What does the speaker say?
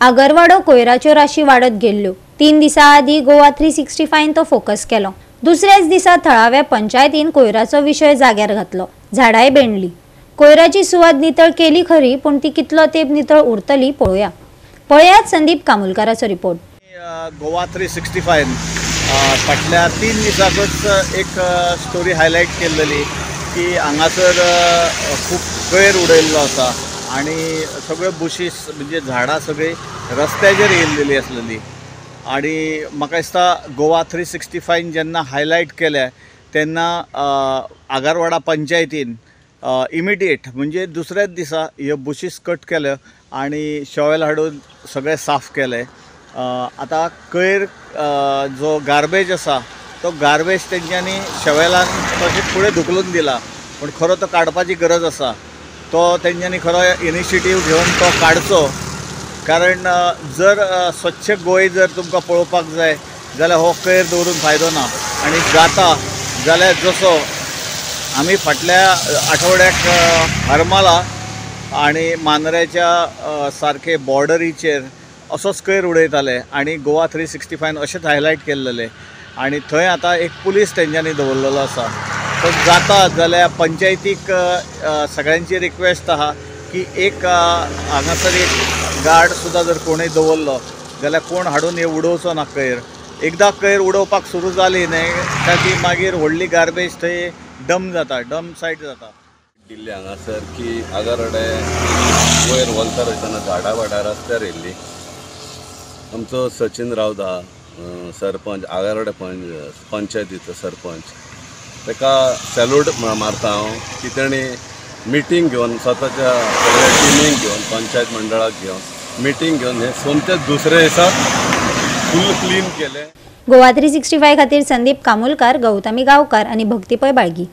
आगरवाडो कोयराच्यो राशी वाडत गेल्ल्यो। 3 दिसां आदी गोवा 365 तो फोकस केलो। दुसऱ्याच दिसा थळाव्या पंचायतीन कोयराचो विषय जाग्यार घातलो। झाडाय बेंडली। कोयराची सुवात नितळ केली खरी, पण ती कितलो तेप नितळ उरतली पळयात संदीप कामुलकाराचो रिपोर्ट। गोवा 365 फाटल्या 3 दिसांकच एक स्टोरी हायलायट केल्ली की हांगासर खूब कोयर उडयल्लो आसा आणि सगळे बुशीस म्हणजे झाडां सगळी रस्त्याचेर येयल्लेली आसलेली। आणि म्हाका दिसता गोवा 365 जेन्ना हायलायट केले तेन्ना आगरवाडा पंचायतीन इमिडिएट म्हणजे दुसऱ्याच दिसा ह्यो बुशीस कट केल्यो आणि शॉवेल हाडून सगळे साफ केले। आता कोयर जो गार्बेज आसा तो गार्बेज तेंच्यांनी शॉवेलान तशेंच फुडें धुकलून दिला, पण खरो तो काडपाची गरज आसा। तो तेंच्यांनी खरो इनिशिएटीव घेवन तो काडचो, कारण जर स्वच्छ गोंय जर तुमकां पळोवपाक जाय जाल्यार हो कोयर दवरून फायदो ना। आणि जाता जाल्यार जसो आमी फाटल्या आठवड्याक हरमला आणि मांद्रेच्या सारखे बॉर्डरीचेर असोच कोयर उडयताले आणि गोवा 365 अशेंच हायलायट केल्लेले आणि थंय आतां एक पुलीस तेंच्यांनी दवरलेलो आसा। तो जाता जाल्यार पंचायतीक सगळ्यांची रिक्वेस्ट आहा की एक हांगासर एक गार्ड सुद्दां जर कोणूय दवरलो जाल्यार कोण हाडून हे उडोवचो ना कोयर। एकदां कोयर उडोवपाक सुरू जाली न्हय काय ती मागीर व्हडली गार्बेज थंय डंप जाता, डंप सायट जाता। दिल्ली हांगासर की आगरवाडे वयर वलता वयतना झाडां वाडा रस्त्यार येयल्ली। आमचो सचिन रावत आहा सरपंच, आगरवाडे पंचायतीचो सरपंच, ताका सॅल्यूट मारता हांव की तेणी मिटींग घेवन स्वताच्या सगळ्या टिमीक घेवन पंचायत मंडळाक घेवन मिटींग घेवन हे सोमतेच दुसऱ्या दिसा फुल क्लीन केले। गोवा 365 खातीर संदीप कामुलकार, गौतमी गांवकार आणि भक्तीपय बाळगी।